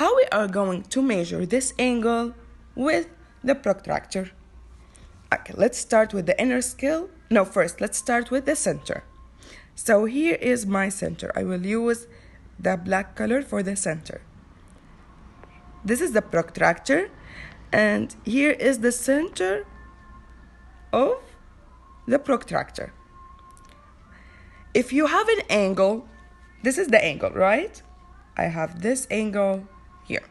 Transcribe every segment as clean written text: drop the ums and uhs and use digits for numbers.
how we are going to measure this angle with the protractor. Okay, let's start with the inner scale. No, first let's start with the center. So here is my center. I will use the black color for the center. This is the protractor, and here is the center of the protractor. If you have an angle, this is the angle, right? I have this angle here.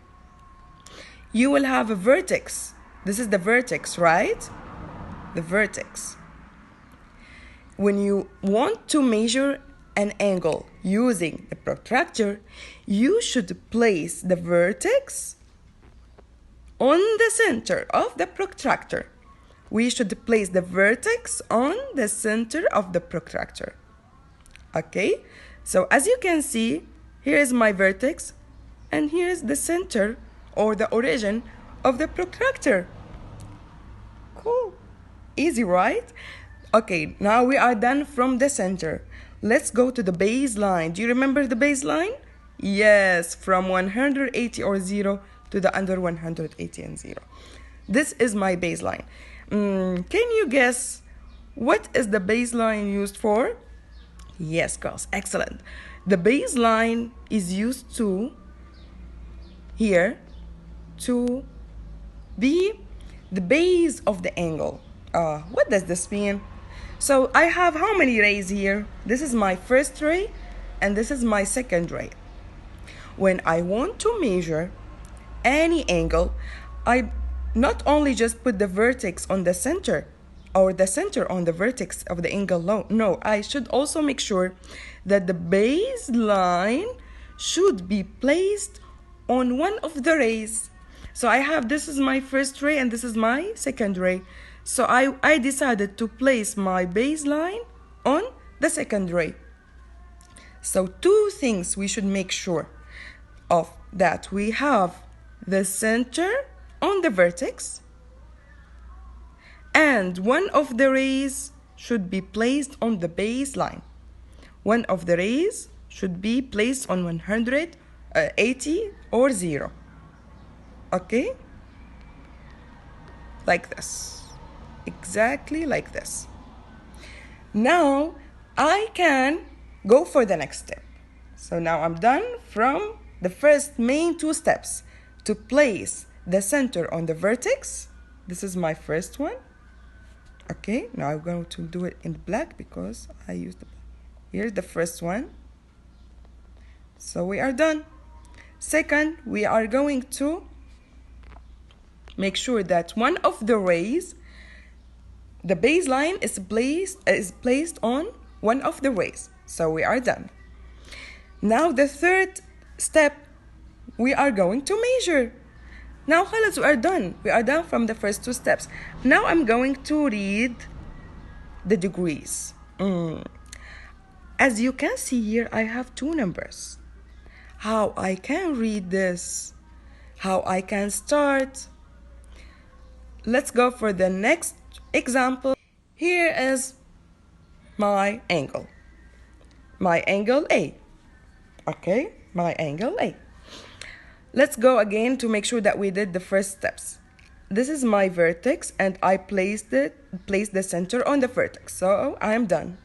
You will have a vertex. This is the vertex, right? The vertex. When you want to measure an angle using the protractor, you should place the vertex on the center of the protractor. We should place the vertex on the center of the protractor. Okay? So as you can see, here is my vertex, and here is the center or the origin of the protractor. Cool. Easy, right? Okay, now we are done from the center. Let's go to the baseline. Do you remember the baseline? Yes, from 180 or 0 to the under 180 and 0. This is my baseline. Can you guess what is the baseline used for? Yes, girls, excellent. The baseline is used to here to be the base of the angle. What does this mean? So I have how many rays here? This is my first ray and this is my second ray. When I want to measure any angle, I not only just put the vertex on the center or the center on the vertex of the angle. No, I should also make sure that the baseline should be placed on one of the rays. So I have, this is my first ray and this is my second ray. So I decided to place my baseline on the second ray. So two things we should make sure of, that we have the center on the vertex and one of the rays should be placed on the baseline. One of the rays should be placed on 180 or 0. Okay? Like this. Exactly like this. Now I can go for the next step. So now I'm done from the first main two steps to place the center on the vertex. This is my first one. Okay, now I'm going to do it in black because I used the black. Here's the first one. So we are done. Second, we are going to make sure that one of the rays, the baseline is placed on one of the rays. So we are done. Now the third step, we are going to measure. Now خلاص, we are done. We are done from the first two steps. Now I'm going to read the degrees. As you can see here, I have two numbers. How I can read this? How I can start? Let's go for the next example. Here is my angle. My angle A. Okay, my angle A. Let's go again to make sure that we did the first steps. This is my vertex and I placed the center on the vertex. So I am done.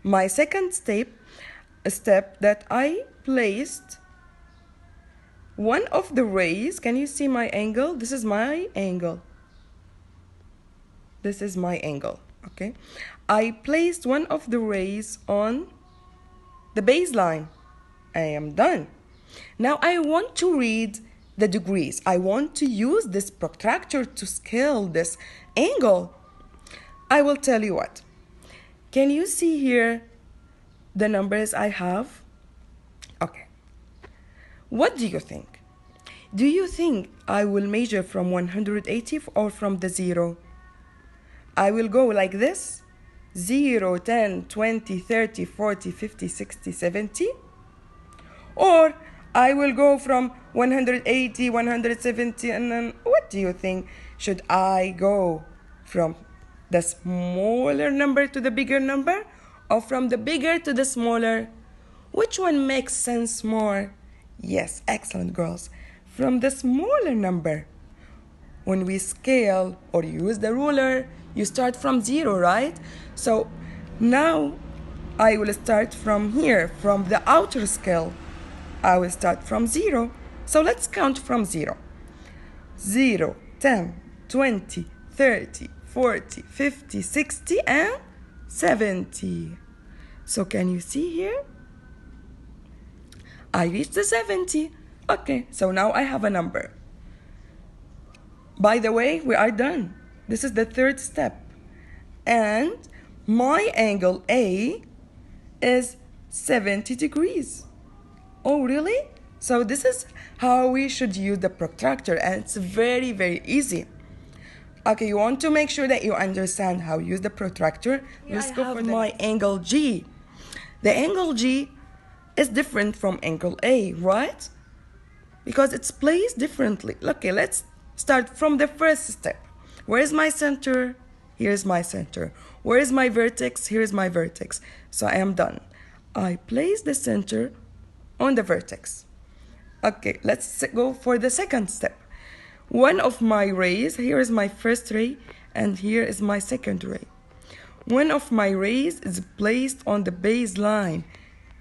My second step that I placed one of the rays. Can you see my angle? This is my angle. This is my angle. Okay. I placed one of the rays on the baseline. I am done. Now I want to read the degrees. I want to use this protractor to scale this angle. I will tell you what. Can you see here the numbers I have? Okay. What do you think? Do you think I will measure from 180 or from the 0? I will go like this. 0, 10, 20, 30, 40, 50, 60, 70. Or I will go from 180, 170, and then what do you think? Should I go from the smaller number to the bigger number, or from the bigger to the smaller? Which one makes sense more? Yes, excellent, girls. from the smaller number. When we scale or use the ruler, you start from 0, right? So now I will start from here, from the outer scale. I will start from 0. So let's count from 0. 0, 10, 20, 30, 40, 50, 60, and 70. So can you see here? I reached the 70. Okay, so now I have a number. By the way, we are done. This is the third step. And my angle A is 70 degrees. Oh, really? So this is how we should use the protractor, and it's very, very easy. Okay, you want to make sure that you understand how to use the protractor. Let's go for my angle G. The angle G is different from angle A, right? Because it's placed differently. Okay, let's start from the first step. Where is my center? Here's my center. Where is my vertex? Here's my vertex. So I am done. I place the center on the vertex. Okay, let's go for the second step. One of my rays, here is my first ray, and here is my second ray. One of my rays is placed on the baseline.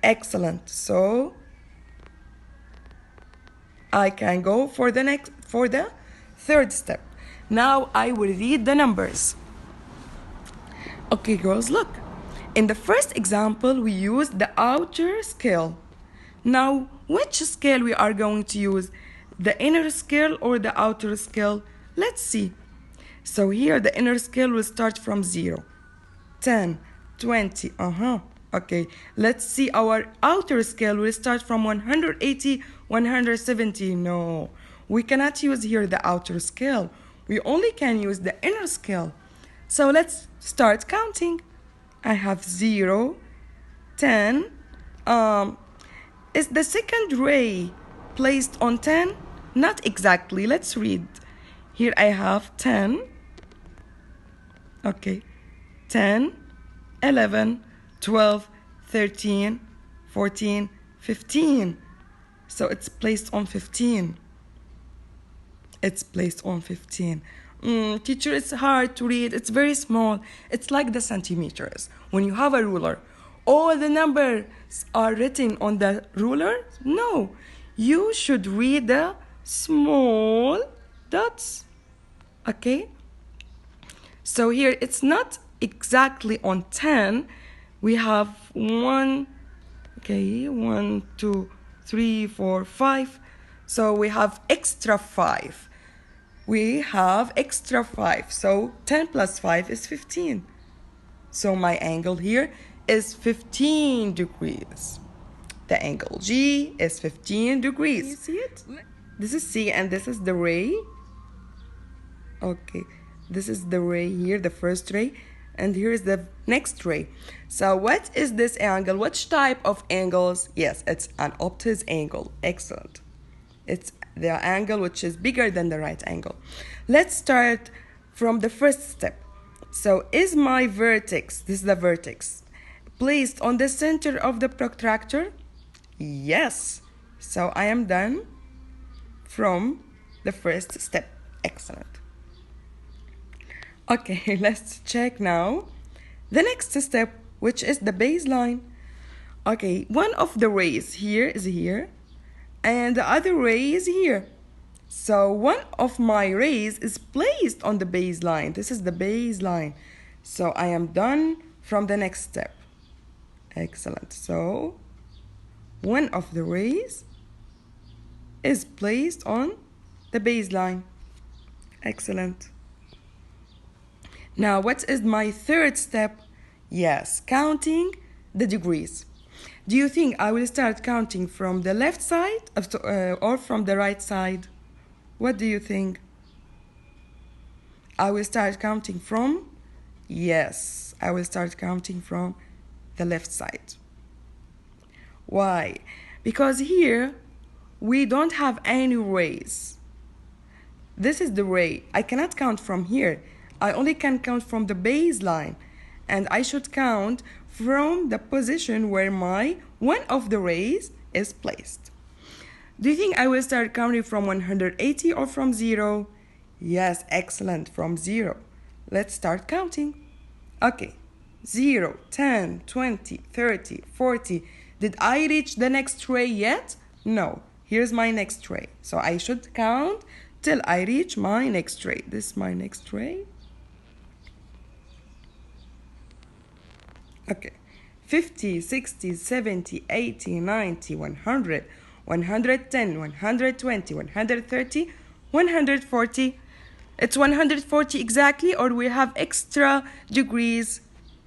Excellent. So I can go for the third step. Now I will read the numbers. Okay, girls, look. In the first example, we used the outer scale. Now, which scale we are going to use? The inner scale or the outer scale? Let's see. So here the inner scale will start from 0, 10, 20, Okay, let's see, our outer scale will start from 180, 170. No, we cannot use here the outer scale. We only can use the inner scale. So let's start counting. I have 0, 10. Is the second ray placed on 10? Not exactly. Let's read. Here I have 10. Okay. 10, 11, 12, 13, 14, 15. So it's placed on 15. It's placed on 15. Teacher, it's hard to read. It's very small. It's like the centimeters. When you have a ruler, all the numbers are written on the ruler? No. You should read the small dots. Okay? So here it's not exactly on 10. We have 1, 2, 3, 4, 5. So we have extra 5. We have extra 5. So 10 plus 5 is 15. So my angle here is 15 degrees. The angle G is 15 degrees. Can you see it? This is C and this is the ray. Okay, this is the ray here, the first ray, and here is the next ray. So what is this angle? Which type of angles? Yes, it's an obtuse angle. Excellent. It's the angle which is bigger than the right angle. Let's start from the first step. So is my vertex, this is the vertex, placed on the center of the protractor? Yes. So I am done from the first step. Excellent. Okay, let's check now the next step, which is the baseline. Okay, one of the rays here is here, and the other ray is here. So one of my rays is placed on the baseline. This is the baseline. So I am done from the next step. Excellent. So one of the rays is placed on the baseline. Excellent. Now, what is my third step? Yes, counting the degrees. Do you think I will start counting from the left side or from the right side? What do you think? I will start counting from? Yes, I will start counting from the left side. Why? Because here we don't have any rays. This is the ray. I cannot count from here. I only can count from the baseline, and I should count from the position where one of the rays is placed. Do you think I will start counting from 180 or from 0? Yes, excellent, from 0. Let's start counting. Okay, 0, 10, 20, 30, 40. Did I reach the next tray yet? No. Here's my next tray. So I should count till I reach my next tray. This is my next tray. Okay. 50, 60, 70, 80, 90, 100, 110, 120, 130, 140. It's 140 exactly, or we have extra degrees,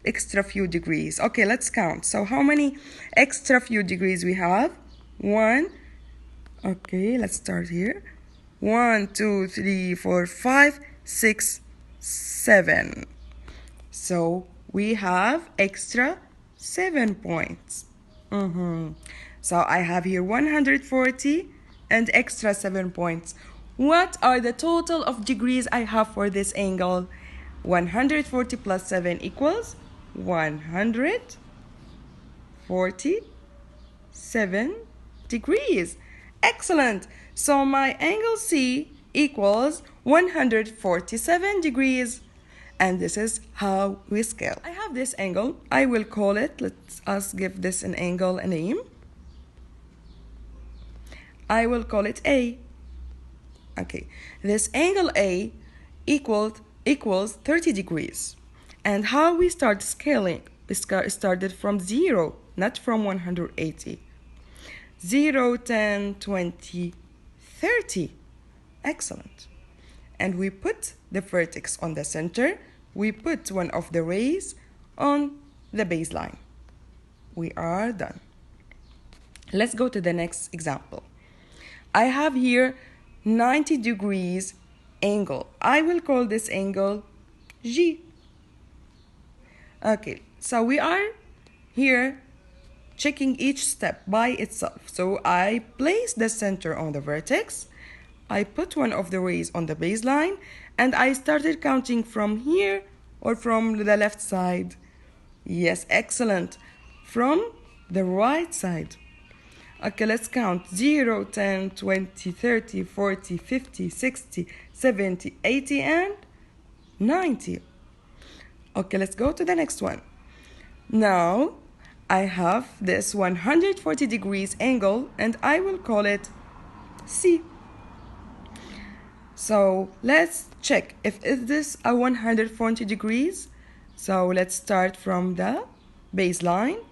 extra few degrees. Okay, let's count. So how many extra few degrees we have? 1. Okay, let's start here. 1, 2, 3, 4, 5, 6, 7. So we have extra 7 points. So I have here 140 and extra 7 points. What are the total of degrees I have for this angle? 140 plus 7 equals 147 degrees. Excellent. So my angle C equals 147 degrees. And this is how we scale. I have this angle. I will call it, let's give this an angle a name. I will call it A. Okay, this angle A equals 30 degrees. And how we start scaling? We started from 0, not from 180. 0, 10, 20, 30. Excellent. And we put the vertex on the center. We put one of the rays on the baseline. We are done. Let's go to the next example. I have here 90 degrees angle. I will call this angle G. Okay, so we are here checking each step by itself. So I place the center on the vertex. I put one of the rays on the baseline, and I started counting from here or from the left side. Yes, excellent. From the right side. Okay, let's count. 0, 10, 20, 30, 40, 50, 60, 70, 80, and 90. Okay, let's go to the next one. Now, I have this 140 degrees angle, and I will call it C. So let's check if is this a 140 degrees. So let's start from the baseline.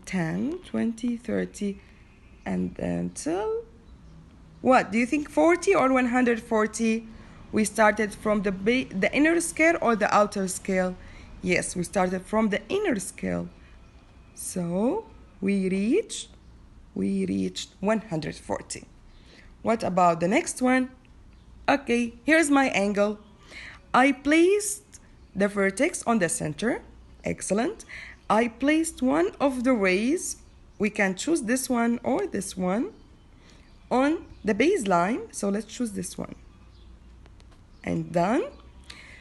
10, 20, 30, and then till what? Do you think 40 or 140? We started from the inner scale or the outer scale? Yes, we started from the inner scale. So we reached 140. What about the next one? Okay, here's my angle. I placed the vertex on the center. Excellent. I placed one of the rays, we can choose this one or this one, on the baseline. So let's choose this one. And done.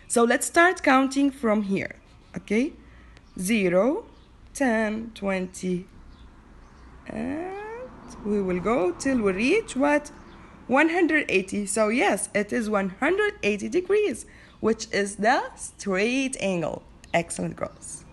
So let's start counting from here. Okay, 0, 10, 20, and we will go till we reach what? 180. So yes, it is 180 degrees, which is the straight angle. Excellent, girls.